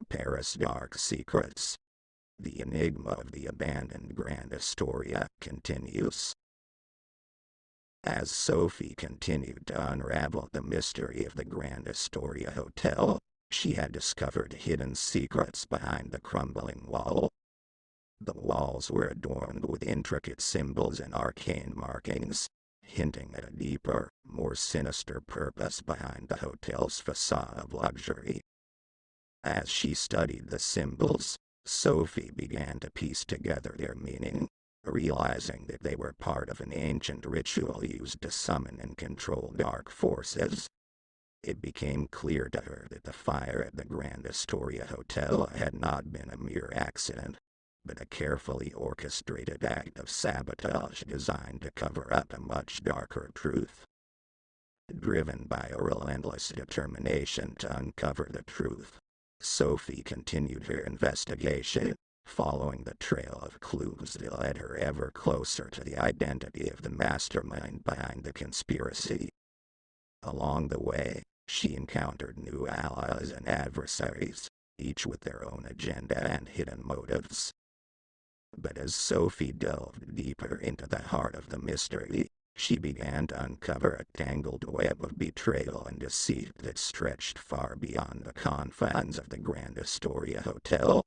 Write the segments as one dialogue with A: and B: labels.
A: Paris Dark Secrets. The Enigma of the Abandoned Grand Astoria continues. As Sophie continued to unravel the mystery of the Grand Astoria Hotel, she had discovered hidden secrets behind the crumbling wall. The walls were adorned with intricate symbols and arcane markings, hinting at a deeper, more sinister purpose behind the hotel's facade of luxury. As she studied the symbols, Sophie began to piece together their meaning, realizing that they were part of an ancient ritual used to summon and control dark forces. It became clear to her that the fire at the Grand Astoria Hotel had not been a mere accident, but a carefully orchestrated act of sabotage designed to cover up a much darker truth. Driven by a relentless determination to uncover the truth, Sophie continued her investigation, following the trail of clues that led her ever closer to the identity of the mastermind behind the conspiracy. Along the way, she encountered new allies and adversaries, each with their own agenda and hidden motives. But as Sophie delved deeper into the heart of the mystery, she began to uncover a tangled web of betrayal and deceit that stretched far beyond the confines of the Grand Astoria Hotel.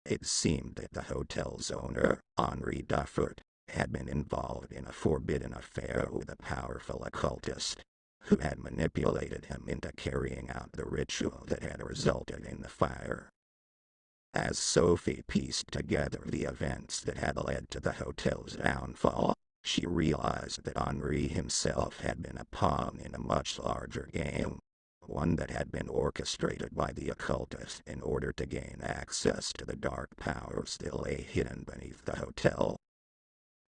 A: It seemed that the hotel's owner, Henri Duffert, had been involved in a forbidden affair with a powerful occultist, who had manipulated him into carrying out the ritual that had resulted in the fire. As Sophie pieced together the events that had led to the hotel's downfall, she realized that Henri himself had been a pawn in a much larger game, one that had been orchestrated by the occultist in order to gain access to the dark powers that lay hidden beneath the hotel.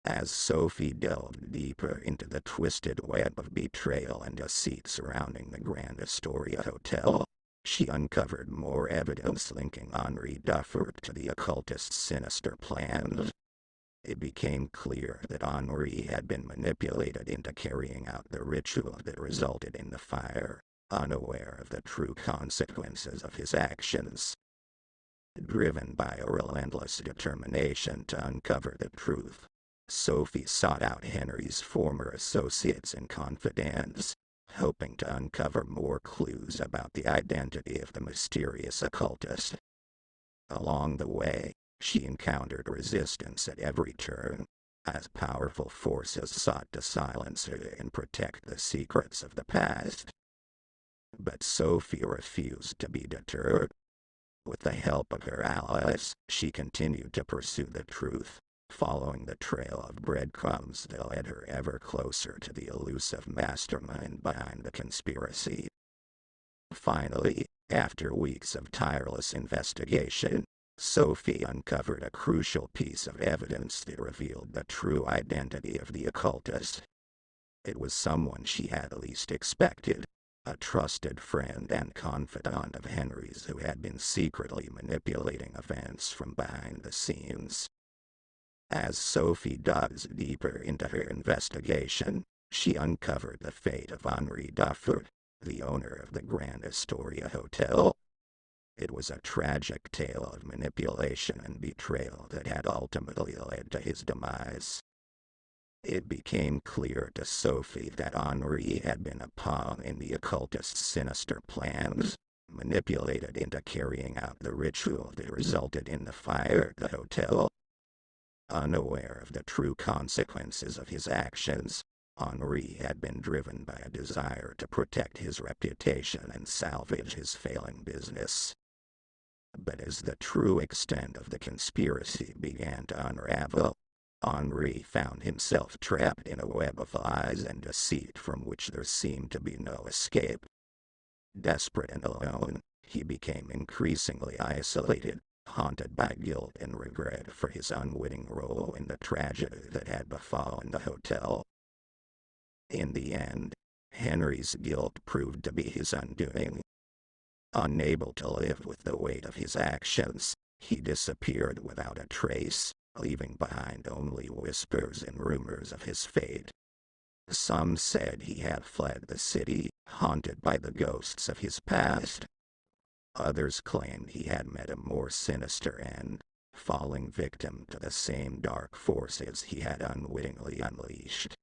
A: As Sophie delved deeper into the twisted web of betrayal and deceit surrounding the Grand Astoria Hotel, she uncovered more evidence linking Henri Duffert to the occultist's sinister plans. It became clear that Henri had been manipulated into carrying out the ritual that resulted in the fire, unaware of the true consequences of his actions. Driven by a relentless determination to uncover the truth, Sophie sought out Henry's former associates and confidants, hoping to uncover more clues about the identity of the mysterious occultist. Along the way, she encountered resistance at every turn, as powerful forces sought to silence her and protect the secrets of the past. But Sophie refused to be deterred. With the help of her allies, she continued to pursue the truth, following the trail of breadcrumbs that led her ever closer to the elusive mastermind behind the conspiracy. Finally, after weeks of tireless investigation, Sophie uncovered a crucial piece of evidence that revealed the true identity of the occultist. It was someone she had least expected, a trusted friend and confidant of Henry's who had been secretly manipulating events from behind the scenes. As Sophie dug deeper into her investigation, she uncovered the fate of Henri Duffert, the owner of the Grand Astoria Hotel. It was a tragic tale of manipulation and betrayal that had ultimately led to his demise. It became clear to Sophie that Henri had been a pawn in the occultist's sinister plans, manipulated into carrying out the ritual that resulted in the fire at the hotel. Unaware of the true consequences of his actions, Henri had been driven by a desire to protect his reputation and salvage his failing business. But as the true extent of the conspiracy began to unravel, Henri found himself trapped in a web of lies and deceit from which there seemed to be no escape. Desperate and alone, he became increasingly isolated, haunted by guilt and regret for his unwitting role in the tragedy that had befallen the hotel. In the end, Henry's guilt proved to be his undoing. Unable to live with the weight of his actions, he disappeared without a trace, leaving behind only whispers and rumors of his fate. Some said he had fled the city, haunted by the ghosts of his past. Others claimed he had met a more sinister end, falling victim to the same dark forces he had unwittingly unleashed.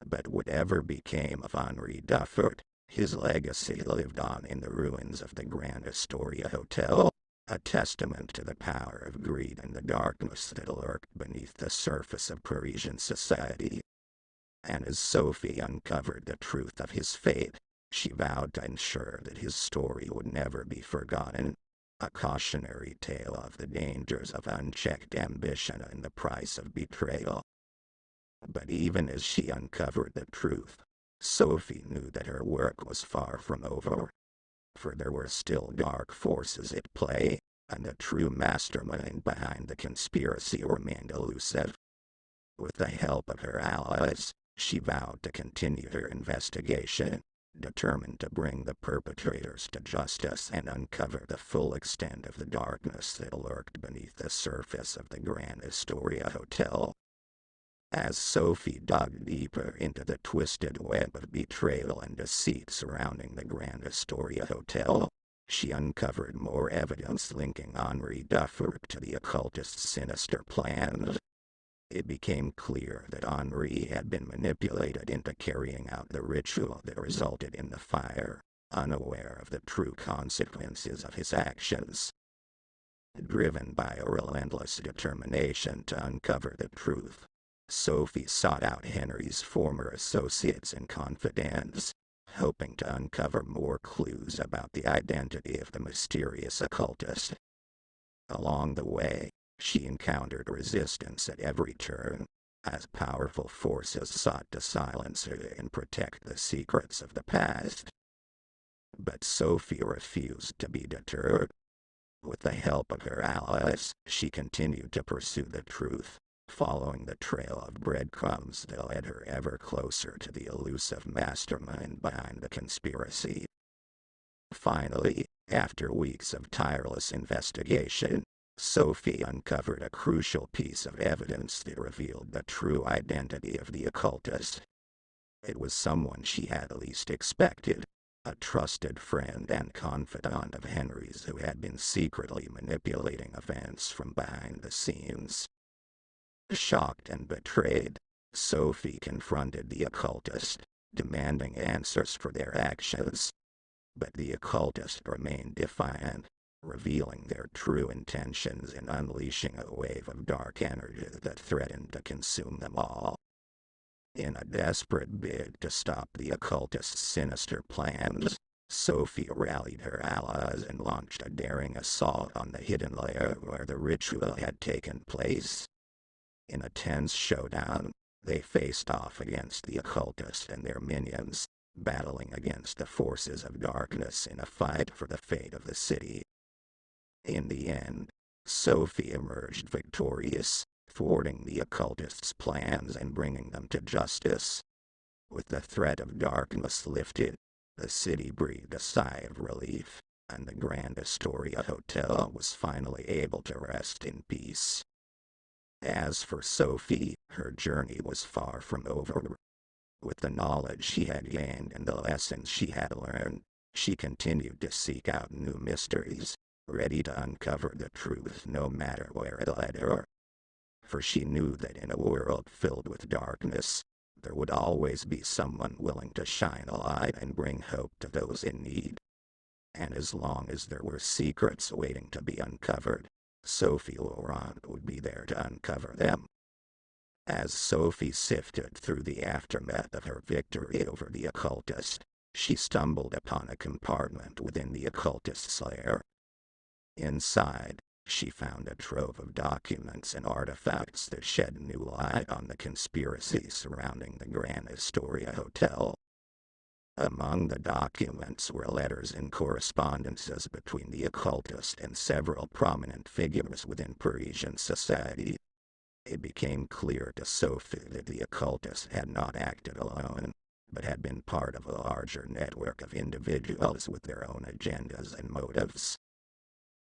A: But whatever became of Henri Duffert, his legacy lived on in the ruins of the Grand Astoria Hotel, a testament to the power of greed and the darkness that lurked beneath the surface of Parisian society. And as Sophie uncovered the truth of his fate, she vowed to ensure that his story would never be forgotten, a cautionary tale of the dangers of unchecked ambition and the price of betrayal. But even as she uncovered the truth, Sophie knew that her work was far from over, for there were still dark forces at play, and the true mastermind behind the conspiracy remained elusive. With the help of her allies, she vowed to continue her investigation, determined to bring the perpetrators to justice and uncover the full extent of the darkness that lurked beneath the surface of the Grand Astoria Hotel. As Sophie dug deeper into the twisted web of betrayal and deceit surrounding the Grand Astoria Hotel, she uncovered more evidence linking Henri Duffert to the occultist's sinister plans. It became clear that Henri had been manipulated into carrying out the ritual that resulted in the fire, unaware of the true consequences of his actions. Driven by a relentless determination to uncover the truth, Sophie sought out Henry's former associates and confidants, hoping to uncover more clues about the identity of the mysterious occultist. Along the way, she encountered resistance at every turn, as powerful forces sought to silence her and protect the secrets of the past. But Sophie refused to be deterred. With the help of her allies, she continued to pursue the truth, following the trail of breadcrumbs that led her ever closer to the elusive mastermind behind the conspiracy. Finally, after weeks of tireless investigation, Sophie uncovered a crucial piece of evidence that revealed the true identity of the occultist. It was someone she had least expected, a trusted friend and confidant of Henry's who had been secretly manipulating events from behind the scenes. Shocked and betrayed, Sophie confronted the occultist, demanding answers for their actions. But the occultist remained defiant, revealing their true intentions and unleashing a wave of dark energy that threatened to consume them all. In a desperate bid to stop the occultist's sinister plans, Sophie rallied her allies and launched a daring assault on the hidden lair where the ritual had taken place. In a tense showdown, they faced off against the occultist and their minions, battling against the forces of darkness in a fight for the fate of the city. In the end, Sophie emerged victorious, thwarting the occultist's plans and bringing them to justice. With the threat of darkness lifted, the city breathed a sigh of relief, and the Grand Astoria Hotel was finally able to rest in peace. As for Sophie, her journey was far from over. With the knowledge she had gained and the lessons she had learned, she continued to seek out new mysteries, ready to uncover the truth no matter where it led her. For she knew that in a world filled with darkness, there would always be someone willing to shine a light and bring hope to those in need. And as long as there were secrets waiting to be uncovered, Sophie Laurent would be there to uncover them. As Sophie sifted through the aftermath of her victory over the occultist, she stumbled upon a compartment within the occultist's lair. Inside, she found a trove of documents and artifacts that shed new light on the conspiracy surrounding the Grand Astoria Hotel. Among the documents were letters and correspondences between the occultist and several prominent figures within Parisian society. It became clear to Sophie that the occultist had not acted alone, but had been part of a larger network of individuals with their own agendas and motives.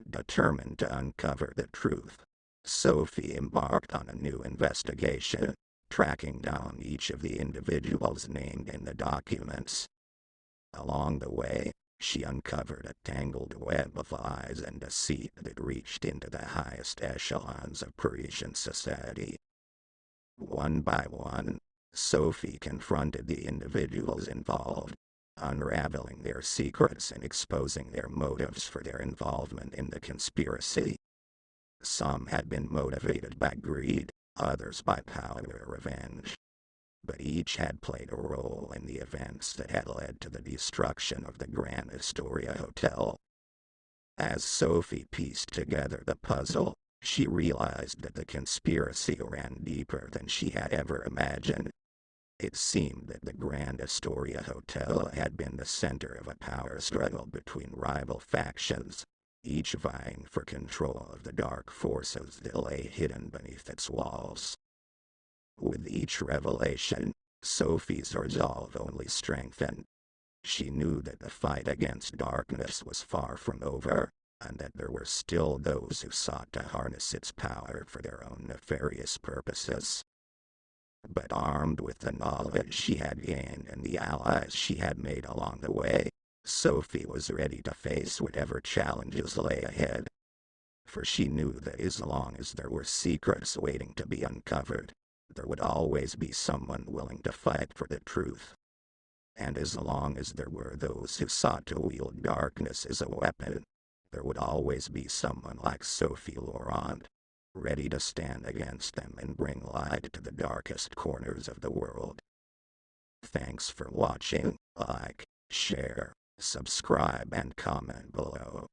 A: Determined to uncover the truth, Sophie embarked on a new investigation, tracking down each of the individuals named in the documents. Along the way, She uncovered a tangled web of lies and deceit that reached into the highest echelons of Parisian society. One by one, Sophie confronted the individuals involved, unraveling their secrets and exposing their motives for their involvement in the conspiracy. Some had been motivated by greed, others by power or revenge, but each had played a role in the events that had led to the destruction of the Grand Astoria Hotel. As Sophie pieced together the puzzle, she realized that the conspiracy ran deeper than she had ever imagined. It seemed that the Grand Astoria Hotel had been the center of a power struggle between rival factions, each vying for control of the dark forces that lay hidden beneath its walls. With each revelation, Sophie's resolve only strengthened. She knew that the fight against darkness was far from over, and that there were still those who sought to harness its power for their own nefarious purposes. But armed with the knowledge she had gained and the allies she had made along the way, Sophie was ready to face whatever challenges lay ahead. For she knew that as long as there were secrets waiting to be uncovered, there would always be someone willing to fight for the truth. And as long as there were those who sought to wield darkness as a weapon, there would always be someone like Sophie Laurent, ready to stand against them and bring light to the darkest corners of the world. Thanks for watching. Like, share, subscribe, and comment below.